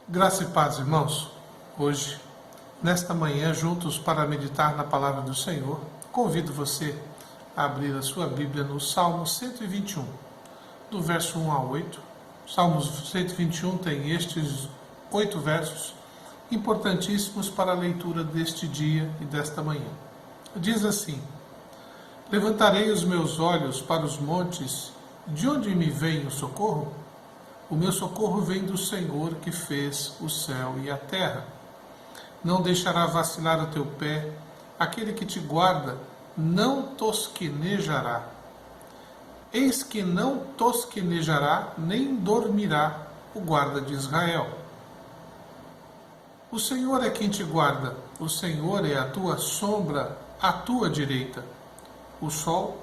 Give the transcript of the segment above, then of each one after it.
Graça e paz, irmãos. Hoje, nesta manhã, juntos para meditar na palavra do Senhor, convido você a abrir a sua Bíblia no Salmo 121, do verso 1 a 8. Salmos 121 tem estes 8 versos, importantíssimos para a leitura deste dia e desta manhã. Diz assim: Levantarei os meus olhos para os montes, de onde me vem o socorro? O meu socorro vem do Senhor que fez o céu e a terra. Não deixará vacilar o teu pé, aquele que te guarda não tosquenejará. Eis que não tosquenejará, nem dormirá o guarda de Israel. O Senhor é quem te guarda, o Senhor é a tua sombra à tua direita. O sol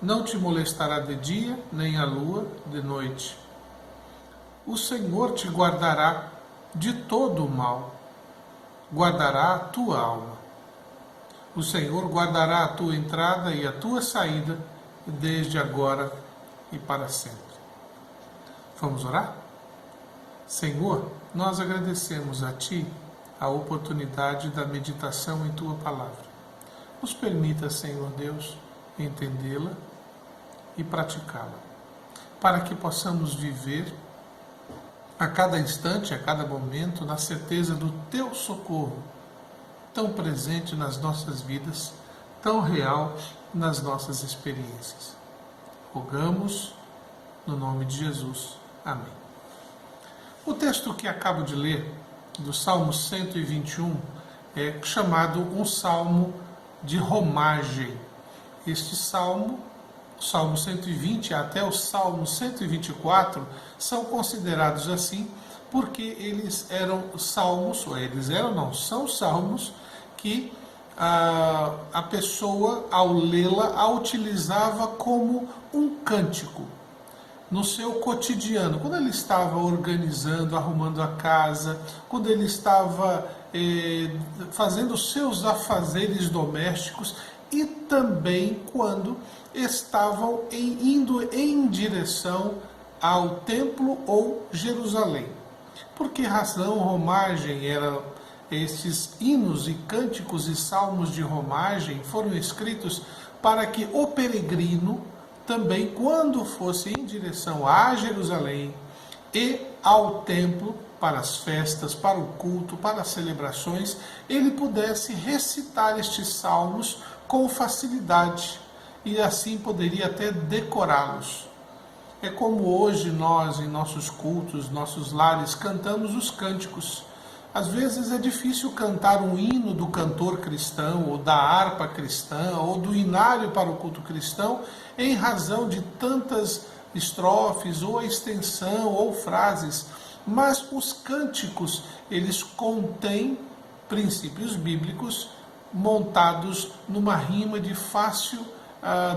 não te molestará de dia, nem a lua de noite. O Senhor te guardará de todo o mal, guardará a tua alma. O Senhor guardará a tua entrada e a tua saída, desde agora e para sempre. Vamos orar? Senhor, nós agradecemos a Ti a oportunidade da meditação em Tua Palavra. Nos permita, Senhor Deus, entendê-la e praticá-la, para que possamos viver a cada instante, a cada momento, na certeza do Teu socorro, tão presente nas nossas vidas, tão real nas nossas experiências. Rogamos no nome de Jesus. Amém. O texto que acabo de ler, do Salmo 121, é chamado um salmo de romagem. Este salmo, o Salmo 120 até o Salmo 124, são considerados assim porque eles eram salmos, são salmos que a pessoa, ao lê-la, a utilizava como um cântico no seu cotidiano, quando ele estava organizando, arrumando a casa, quando ele estava fazendo os seus afazeres domésticos, e também quando estavam indo em direção ao templo ou Jerusalém. Por que razão romagem era? Estes hinos e cânticos e salmos de romagem foram escritos para que o peregrino também, quando fosse em direção a Jerusalém e ao templo, para as festas, para o culto, para as celebrações, ele pudesse recitar estes salmos com facilidade e assim poderia até decorá-los. É como hoje nós, em nossos cultos, nossos lares, cantamos os cânticos. Às vezes é difícil cantar um hino do cantor cristão, ou da harpa cristã, ou do hinário para o culto cristão, em razão de tantas estrofes, ou a extensão, ou frases. Mas os cânticos, eles contêm princípios bíblicos montados numa rima de fácil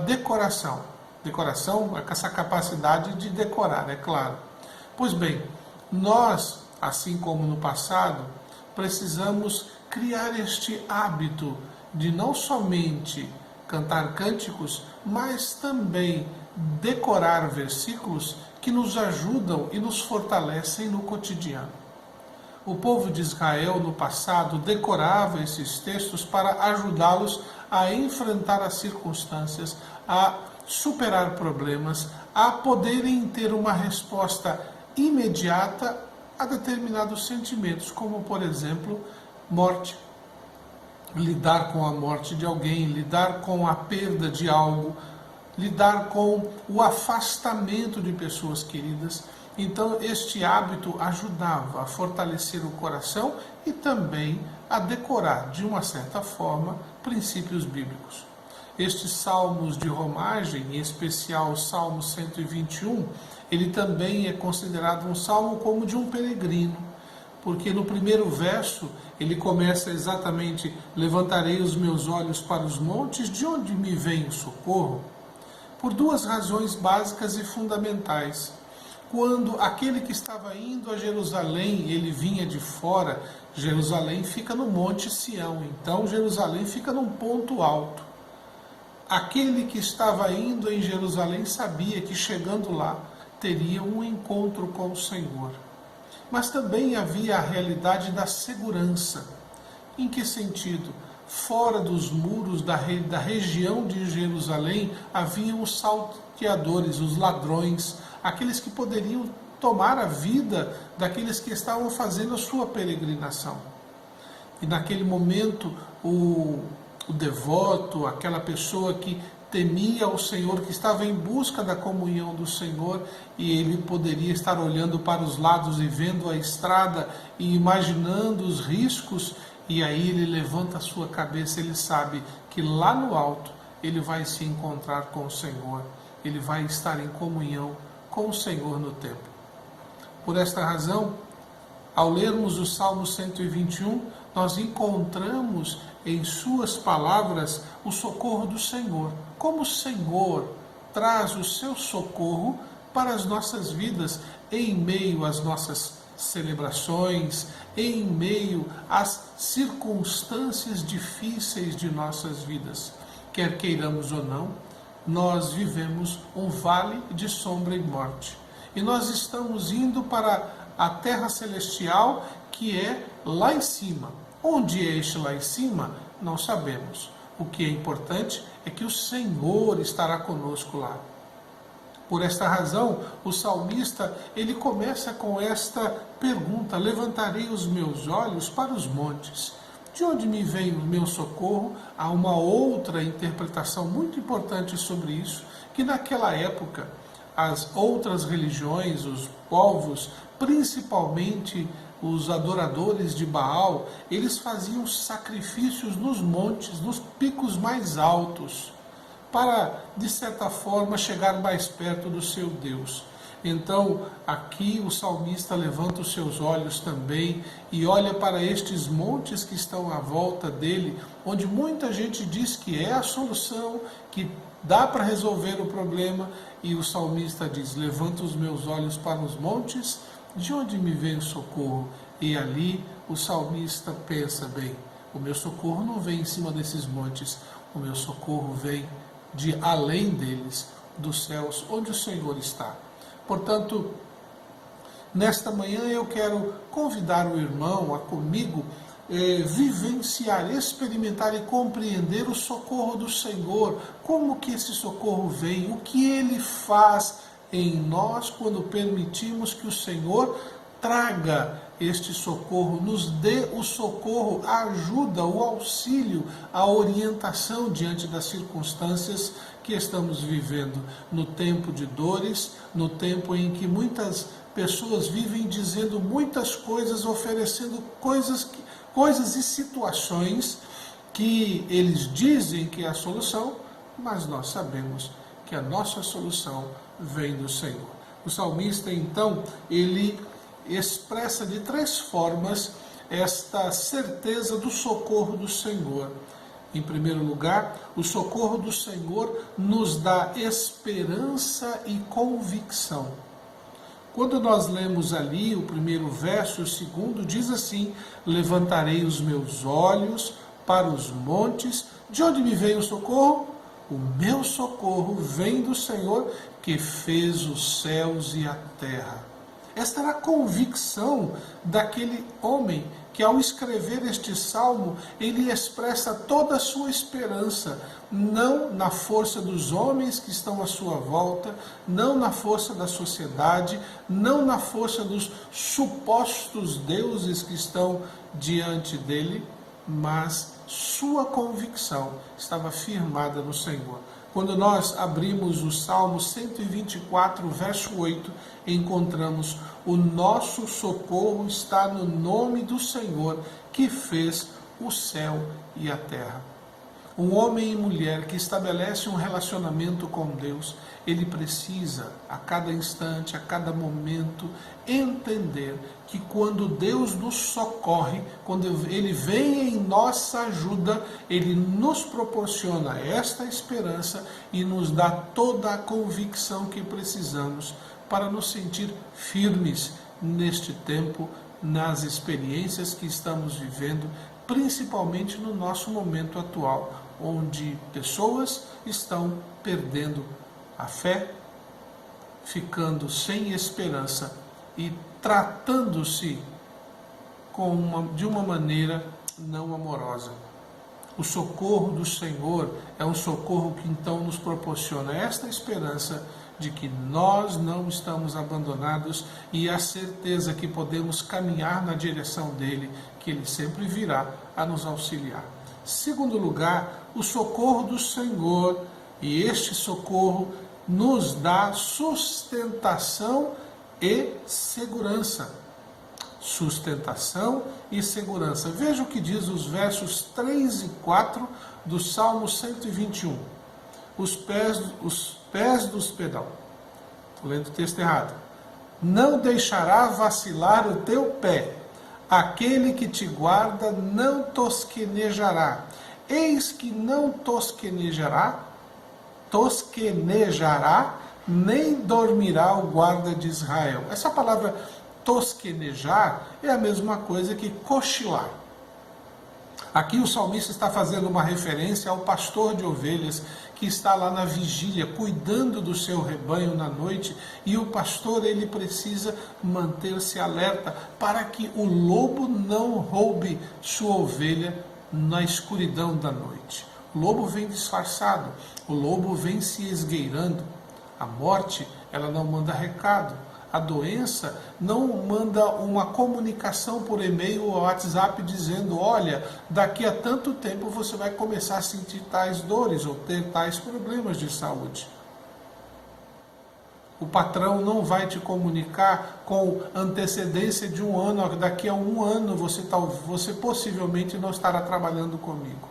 decoração. Decoração, essa capacidade de decorar, é claro. Pois bem, nós, assim como no passado, precisamos criar este hábito de não somente cantar cânticos, mas também decorar versículos que nos ajudam e nos fortalecem no cotidiano. O povo de Israel, no passado, decorava esses textos para ajudá-los a enfrentar as circunstâncias, a superar problemas, a poderem ter uma resposta imediata a determinados sentimentos, como, por exemplo, morte. Lidar com a morte de alguém, lidar com a perda de algo, lidar com o afastamento de pessoas queridas. Então, este hábito ajudava a fortalecer o coração e também a decorar, de uma certa forma, princípios bíblicos. Estes salmos de romagem, em especial o Salmo 121, ele também é considerado um salmo como de um peregrino, porque no primeiro verso ele começa exatamente: levantarei os meus olhos para os montes, de onde me vem o socorro? Por duas razões básicas e fundamentais. Quando aquele que estava indo a Jerusalém, ele vinha de fora, Jerusalém fica no Monte Sião, então Jerusalém fica num ponto alto. Aquele que estava indo em Jerusalém sabia que chegando lá teria um encontro com o Senhor. Mas também havia a realidade da segurança. Em que sentido? Fora dos muros da região de Jerusalém haviam os salteadores, os ladrões, aqueles que poderiam tomar a vida daqueles que estavam fazendo a sua peregrinação. E naquele momento o devoto, aquela pessoa que temia o Senhor, que estava em busca da comunhão do Senhor, e ele poderia estar olhando para os lados e vendo a estrada e imaginando os riscos, e aí ele levanta a sua cabeça, ele sabe que lá no alto ele vai se encontrar com o Senhor, ele vai estar em comunhão com o Senhor no templo. Por esta razão, ao lermos o Salmo 121, nós encontramos em suas palavras o socorro do Senhor. Como o Senhor traz o seu socorro para as nossas vidas, em meio às nossas celebrações, em meio às circunstâncias difíceis de nossas vidas. Quer queiramos ou não, nós vivemos um vale de sombra e morte. E nós estamos indo para a terra celestial, que é lá em cima. Onde é este lá em cima? Não sabemos. O que é importante é que o Senhor estará conosco lá. Por esta razão, o salmista, ele começa com esta pergunta: levantarei os meus olhos para os montes. De onde me vem o meu socorro? Há uma outra interpretação muito importante sobre isso, que naquela época, as outras religiões, os povos, principalmente os adoradores de Baal, eles faziam sacrifícios nos montes, nos picos mais altos, para, de certa forma, chegar mais perto do seu Deus. Então, aqui o salmista levanta os seus olhos também e olha para estes montes que estão à volta dele, onde muita gente diz que é a solução, que dá para resolver o problema, e o salmista diz: levanta os meus olhos para os montes, de onde me vem o socorro? E ali o salmista pensa: bem, o meu socorro não vem em cima desses montes, o meu socorro vem de além deles, dos céus, onde o Senhor está. Portanto, nesta manhã eu quero convidar o irmão a comigo vivenciar, experimentar e compreender o socorro do Senhor, como que esse socorro vem, o que ele faz em nós quando permitimos que o Senhor traga este socorro, nos dê o socorro, a ajuda, o auxílio, a orientação diante das circunstâncias que estamos vivendo, no tempo de dores, no tempo em que muitas pessoas vivem dizendo muitas coisas, oferecendo coisas e situações que eles dizem que é a solução, mas nós sabemos que a nossa solução vem do Senhor. O salmista, então, ele expressa de 3 formas esta certeza do socorro do Senhor. Em primeiro lugar, o socorro do Senhor nos dá esperança e convicção. Quando nós lemos ali o primeiro verso, o segundo diz assim: levantarei os meus olhos para os montes, de onde me vem o socorro? O meu socorro vem do Senhor, que fez os céus e a terra. Esta era a convicção daquele homem que, ao escrever este salmo, ele expressa toda a sua esperança, não na força dos homens que estão à sua volta, não na força da sociedade, não na força dos supostos deuses que estão diante dele, mas sua convicção estava firmada no Senhor. Quando nós abrimos o Salmo 124, verso 8, encontramos: o nosso socorro está no nome do Senhor, que fez o céu e a terra. Um homem e mulher que estabelece um relacionamento com Deus, ele precisa, a cada instante, a cada momento, entender que quando Deus nos socorre, quando Ele vem em nossa ajuda, Ele nos proporciona esta esperança e nos dá toda a convicção que precisamos para nos sentir firmes neste tempo, nas experiências que estamos vivendo, principalmente no nosso momento atual, onde pessoas estão perdendo a fé, ficando sem esperança e tratando-se de uma maneira não amorosa. O socorro do Senhor é um socorro que então nos proporciona esta esperança de que nós não estamos abandonados e a certeza que podemos caminhar na direção dele, que ele sempre virá a nos auxiliar. Segundo lugar, o socorro do Senhor, e este socorro nos dá sustentação e segurança. Sustentação e segurança. Veja o que diz os versos 3 e 4 do Salmo 121. Estou lendo o texto errado. Não deixará vacilar o teu pé. Aquele que te guarda não tosquenejará. Eis que não tosquenejará, nem dormirá o guarda de Israel. Essa palavra tosquenejar é a mesma coisa que cochilar. Aqui o salmista está fazendo uma referência ao pastor de ovelhas que está lá na vigília, cuidando do seu rebanho na noite, e o pastor ele precisa manter-se alerta para que o lobo não roube sua ovelha na escuridão da noite. O lobo vem disfarçado, o lobo vem se esgueirando. A morte, ela não manda recado. A doença não manda uma comunicação por e-mail ou WhatsApp dizendo, olha, daqui a tanto tempo você vai começar a sentir tais dores ou ter tais problemas de saúde. O patrão não vai te comunicar com antecedência de um ano, daqui a um ano você possivelmente não estará trabalhando comigo.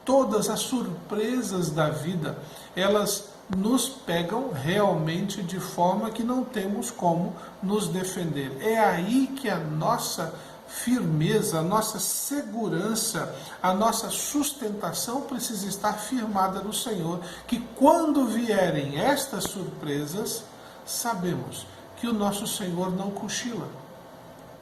Todas as surpresas da vida, elas nos pegam realmente de forma que não temos como nos defender. É aí que a nossa firmeza, a nossa segurança, a nossa sustentação precisa estar firmada no Senhor, que quando vierem estas surpresas, sabemos que o nosso Senhor não cochila.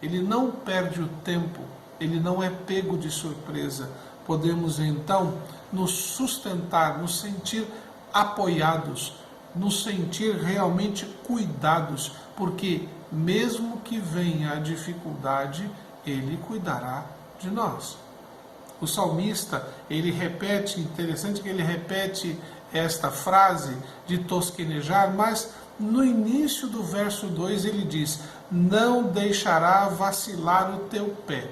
Ele não perde o tempo, ele não é pego de surpresa. Podemos então nos sustentar, nos sentir apoiados, nos sentir realmente cuidados, porque mesmo que venha a dificuldade, ele cuidará de nós. O salmista, ele repete, interessante que ele repete esta frase de tosquenejar, mas no início do verso 2 ele diz, não deixará vacilar o teu pé.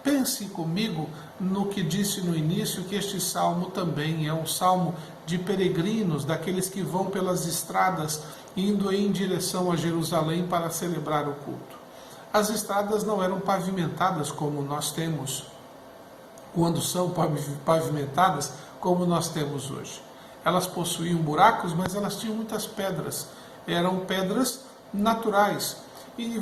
Pense comigo no que disse no início, que este salmo também é um salmo de peregrinos, daqueles que vão pelas estradas, indo em direção a Jerusalém para celebrar o culto. As estradas não eram pavimentadas como nós temos, quando são pavimentadas como nós temos hoje. Elas possuíam buracos, mas elas tinham muitas pedras. Eram pedras naturais. E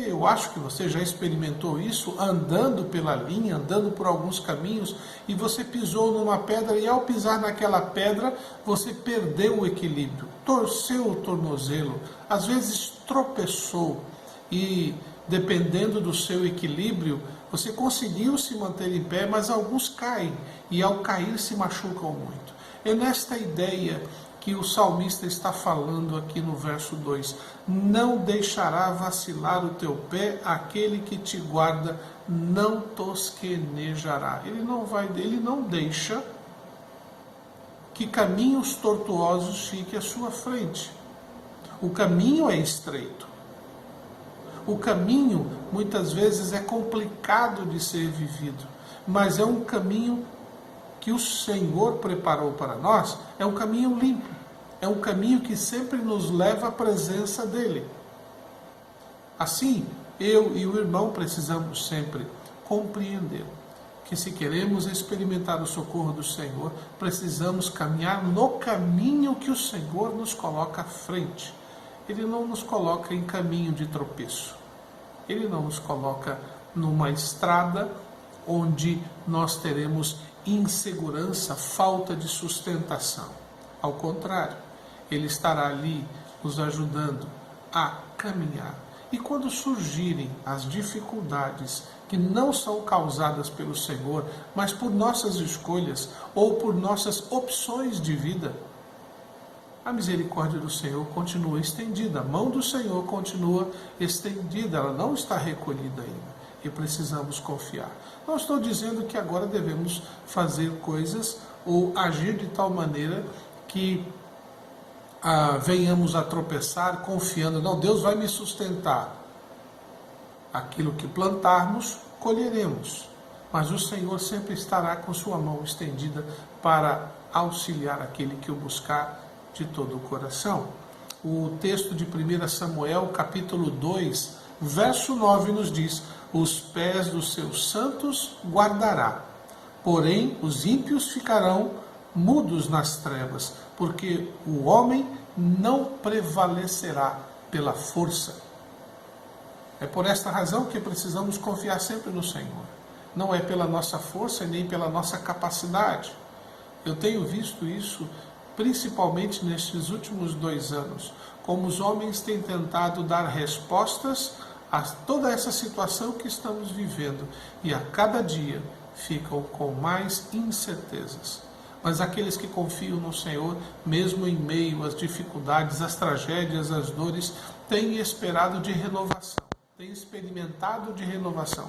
eu acho que você já experimentou isso andando pela linha, andando por alguns caminhos, e você pisou numa pedra, e ao pisar naquela pedra, você perdeu o equilíbrio, torceu o tornozelo, às vezes tropeçou, e dependendo do seu equilíbrio, você conseguiu se manter em pé, mas alguns caem, e ao cair se machucam muito. É nesta ideia que o salmista está falando aqui no verso 2. Não deixará vacilar o teu pé, aquele que te guarda não tosquenejará. Ele não deixa que caminhos tortuosos fiquem à sua frente. O caminho é estreito. O caminho, muitas vezes, é complicado de ser vivido, mas é um caminho que o Senhor preparou para nós, é um caminho limpo. É um caminho que sempre nos leva à presença dele. Assim, eu e o irmão precisamos sempre compreender que se queremos experimentar o socorro do Senhor, precisamos caminhar no caminho que o Senhor nos coloca à frente. Ele não nos coloca em caminho de tropeço. Ele não nos coloca numa estrada onde nós teremos insegurança, falta de sustentação. Ao contrário, ele estará ali nos ajudando a caminhar. E quando surgirem as dificuldades que não são causadas pelo Senhor, mas por nossas escolhas ou por nossas opções de vida, a misericórdia do Senhor continua estendida, a mão do Senhor continua estendida, ela não está recolhida ainda. E precisamos confiar. Não estou dizendo que agora devemos fazer coisas ou agir de tal maneira que venhamos a tropeçar confiando, não, Deus vai me sustentar. Aquilo que plantarmos, colheremos. Mas o Senhor sempre estará com sua mão estendida para auxiliar aquele que o buscar de todo o coração. O texto de 1 Samuel, capítulo 2, verso 9 nos diz: os pés dos seus santos guardará, porém os ímpios ficarão mudos nas trevas, porque o homem não prevalecerá pela força. É por esta razão que precisamos confiar sempre no Senhor. Não é pela nossa força e nem pela nossa capacidade. Eu tenho visto isso principalmente nestes últimos 2 anos, como os homens têm tentado dar respostas a toda essa situação que estamos vivendo, e a cada dia ficam com mais incertezas. Mas aqueles que confiam no Senhor, mesmo em meio às dificuldades, às tragédias, às dores, têm esperado de renovação, têm experimentado de renovação,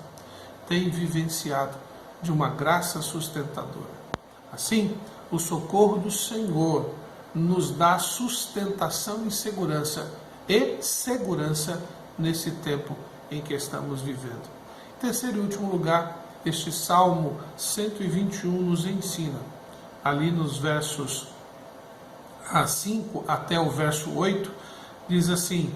têm vivenciado de uma graça sustentadora. Assim, o socorro do Senhor nos dá sustentação e segurança nesse tempo em que estamos vivendo. Em terceiro e último lugar, este Salmo 121 nos ensina, ali nos versos 5 até o verso 8, diz assim: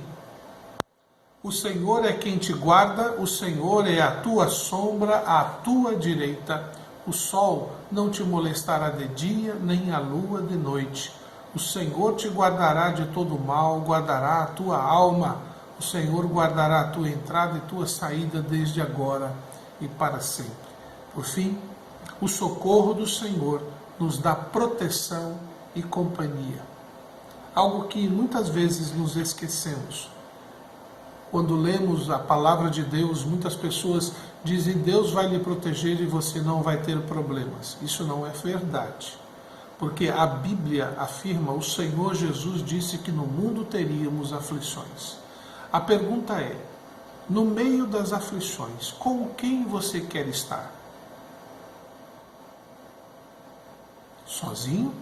o Senhor é quem te guarda, o Senhor é a tua sombra à tua direita, o sol não te molestará de dia, nem a lua de noite. O Senhor te guardará de todo mal, guardará a tua alma. O Senhor guardará a tua entrada e tua saída desde agora e para sempre. Por fim, o socorro do Senhor nos dá proteção e companhia. Algo que muitas vezes nos esquecemos. Quando lemos a palavra de Deus, muitas pessoas dizem: Deus vai lhe proteger e você não vai ter problemas. Isso não é verdade. Porque a Bíblia afirma, o Senhor Jesus disse que no mundo teríamos aflições. A pergunta é, no meio das aflições, com quem você quer estar? Sozinho?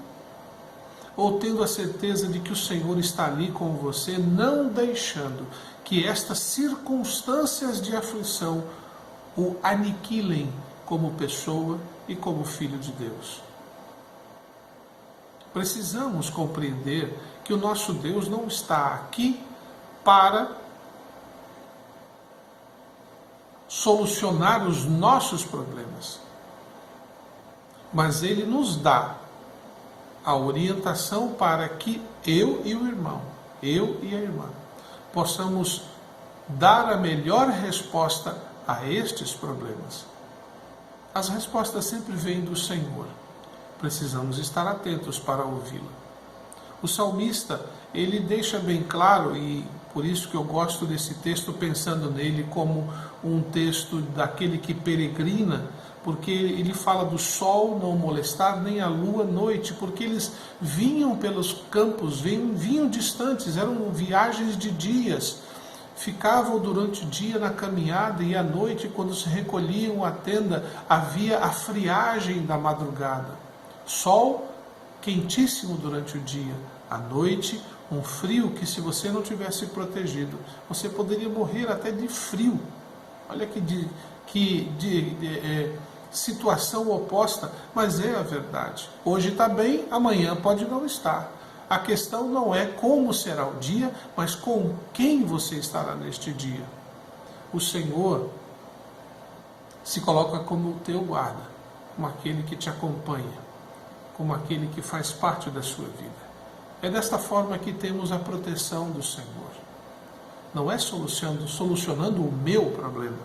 Ou tendo a certeza de que o Senhor está ali com você, não deixando que estas circunstâncias de aflição o aniquilem como pessoa e como filho de Deus? Precisamos compreender que o nosso Deus não está aqui para solucionar os nossos problemas, mas Ele nos dá a orientação para que eu e o irmão, eu e a irmã, possamos dar a melhor resposta a estes problemas. As respostas sempre vêm do Senhor. Precisamos estar atentos para ouvi-la. O salmista, ele deixa bem claro, e por isso que eu gosto desse texto, pensando nele como um texto daquele que peregrina, porque ele fala do sol não molestar, nem a lua noite, porque eles vinham pelos campos, vinham distantes, eram viagens de dias, ficavam durante o dia na caminhada, e à noite, quando se recolhiam à tenda, havia a friagem da madrugada. Sol quentíssimo durante o dia, à noite um frio que, se você não tivesse protegido, você poderia morrer até de frio. Olha que situação oposta, mas é a verdade. Hoje está bem, amanhã pode não estar. A questão não é como será o dia, mas com quem você estará neste dia. O Senhor se coloca como o teu guarda, como aquele que te acompanha, como aquele que faz parte da sua vida. É desta forma que temos a proteção do Senhor. Não é solucionando o meu problema,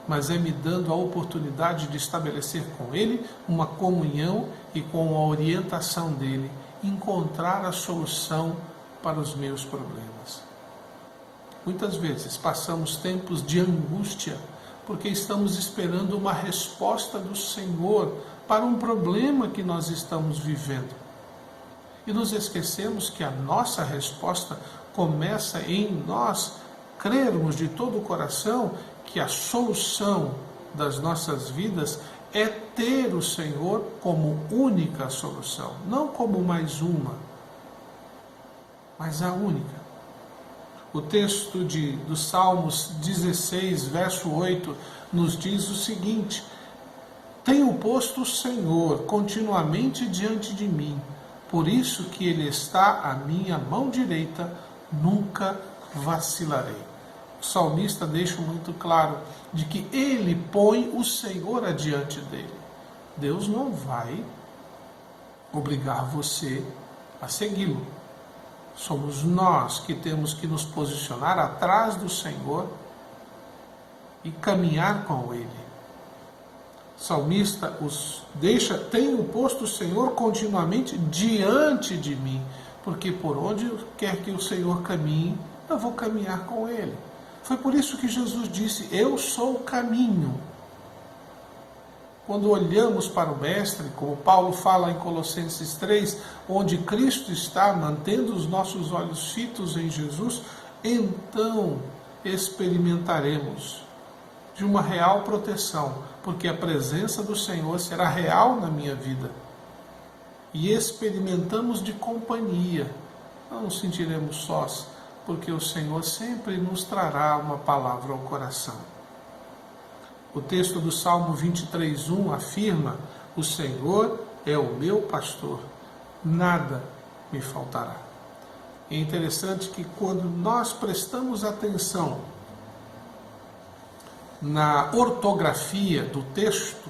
mas é me dando a oportunidade de estabelecer com Ele uma comunhão e, com a orientação dEle, encontrar a solução para os meus problemas. Muitas vezes passamos tempos de angústia porque estamos esperando uma resposta do Senhor para um problema que nós estamos vivendo. E nos esquecemos que a nossa resposta começa em nós crermos de todo o coração que a solução das nossas vidas é ter o Senhor como única solução, não como mais uma, mas a única. O texto dos Salmos 16, verso 8, nos diz o seguinte: tenho posto o Senhor continuamente diante de mim, por isso que Ele está à minha mão direita, nunca vacilarei. O salmista deixa muito claro de que ele põe o Senhor adiante dele. Deus não vai obrigar você a segui-lo. Somos nós que temos que nos posicionar atrás do Senhor e caminhar com Ele. O salmista tenho posto o Senhor continuamente diante de mim, porque por onde quer que o Senhor caminhe, eu vou caminhar com Ele. Foi por isso que Jesus disse: eu sou o caminho. Quando olhamos para o Mestre, como Paulo fala em Colossenses 3, onde Cristo está mantendo os nossos olhos fitos em Jesus, então experimentaremos de uma real proteção, porque a presença do Senhor será real na minha vida. E experimentamos de companhia, não nos sentiremos sós, porque o Senhor sempre nos trará uma palavra ao coração. O texto do Salmo 23:1 afirma: o Senhor é o meu pastor, nada me faltará. É interessante que quando nós prestamos atenção na ortografia do texto,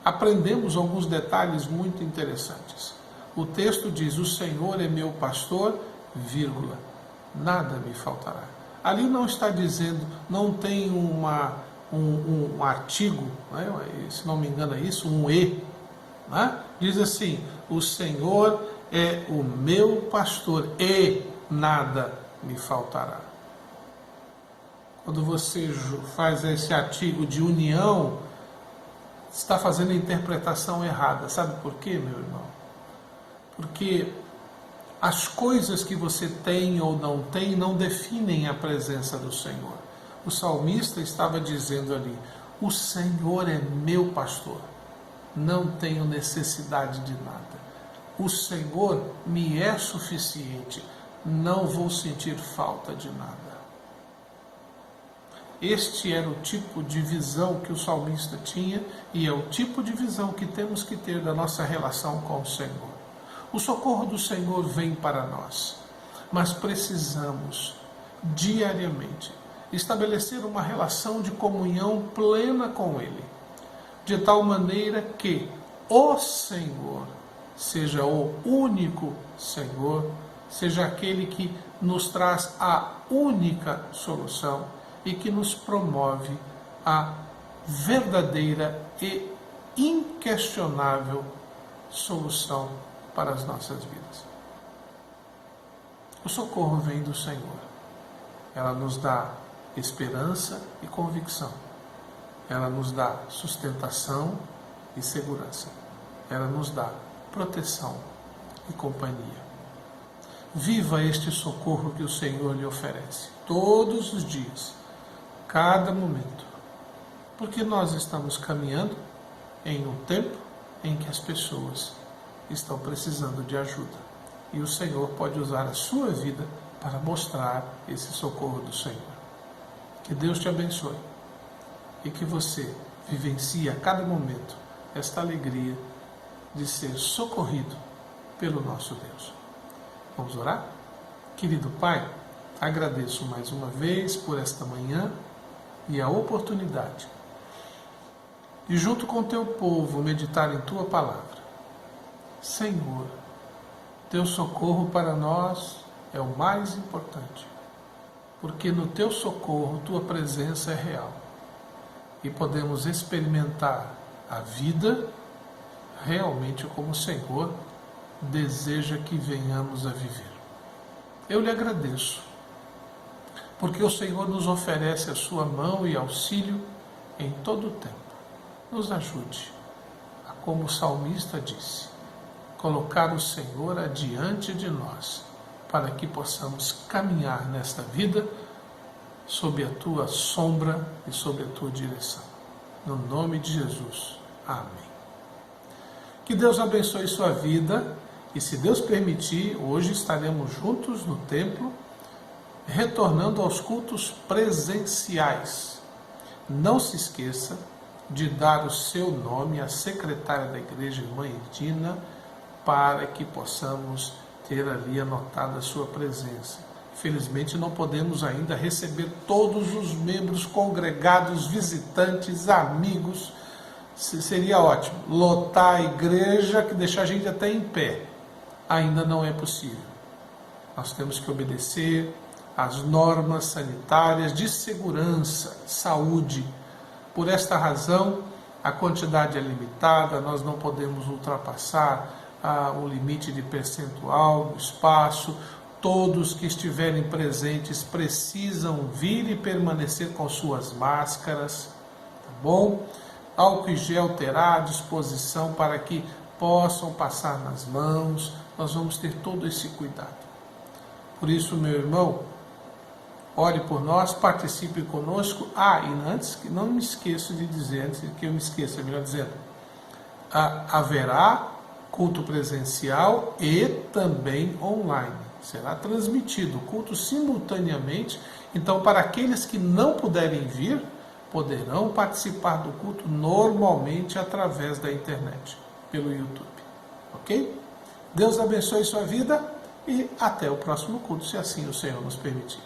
aprendemos alguns detalhes muito interessantes. O texto diz: o Senhor é meu pastor, vírgula, nada me faltará. Ali não está dizendo, não tem um artigo, né? Se não me engano é isso, um E. Né? Diz assim: o Senhor é o meu pastor e nada me faltará. Quando você faz esse artigo de união, está fazendo a interpretação errada. Sabe por quê, meu irmão? Porque as coisas que você tem ou não tem não definem a presença do Senhor. O salmista estava dizendo ali: o Senhor é meu pastor, não tenho necessidade de nada. O Senhor me é suficiente, não vou sentir falta de nada. Este era o tipo de visão que o salmista tinha e é o tipo de visão que temos que ter da nossa relação com o Senhor. O socorro do Senhor vem para nós, mas precisamos diariamente estabelecer uma relação de comunhão plena com Ele, de tal maneira que o Senhor seja o único Senhor, seja aquele que nos traz a única solução e que nos promove a verdadeira e inquestionável solução para as nossas vidas. O socorro vem do Senhor. Ela nos dá esperança e convicção. Ela nos dá sustentação e segurança. Ela nos dá proteção e companhia. Viva este socorro que o Senhor lhe oferece todos os dias, cada momento, porque nós estamos caminhando em um tempo em que as pessoas estão precisando de ajuda e o Senhor pode usar a sua vida para mostrar esse socorro do Senhor. Que Deus te abençoe e que você vivencie a cada momento esta alegria de ser socorrido pelo nosso Deus. Vamos orar? Querido Pai, agradeço mais uma vez por esta manhã e a oportunidade de, junto com teu povo, meditar em tua palavra. Senhor, teu socorro para nós é o mais importante, porque no teu socorro tua presença é real e podemos experimentar a vida realmente como o Senhor deseja que venhamos a viver. Eu lhe agradeço, porque o Senhor nos oferece a sua mão e auxílio em todo o tempo. Nos ajude, a como o salmista disse, colocar o Senhor adiante de nós, para que possamos caminhar nesta vida sob a tua sombra e sob a tua direção. No nome de Jesus. Amém. Que Deus abençoe sua vida e, se Deus permitir, hoje estaremos juntos no templo, retornando aos cultos presenciais. Não se esqueça de dar o seu nome à secretária da igreja, irmã Edina, para que possamos ter ali anotada a sua presença. Felizmente não podemos ainda receber todos os membros congregados, visitantes, amigos. Seria ótimo lotar a igreja, que deixar a gente até em pé. Ainda não é possível. Nós temos que obedecer às normas sanitárias de segurança, saúde. Por esta razão, a quantidade é limitada, nós não podemos ultrapassar o limite de percentual do espaço. Todos que estiverem presentes precisam vir e permanecer com suas máscaras, tá bom? Álcool e gel terá à disposição para que possam passar nas mãos. Nós vamos ter todo esse cuidado. Por isso, meu irmão, ore por nós, participe conosco. E antes, que não me esqueça de dizer, antes que eu me esqueça, melhor dizendo, haverá culto presencial e também online. Será transmitido o culto simultaneamente. Então, para aqueles que não puderem vir, poderão participar do culto normalmente através da internet, pelo YouTube. Ok? Deus abençoe sua vida e até o próximo culto, se assim o Senhor nos permitir.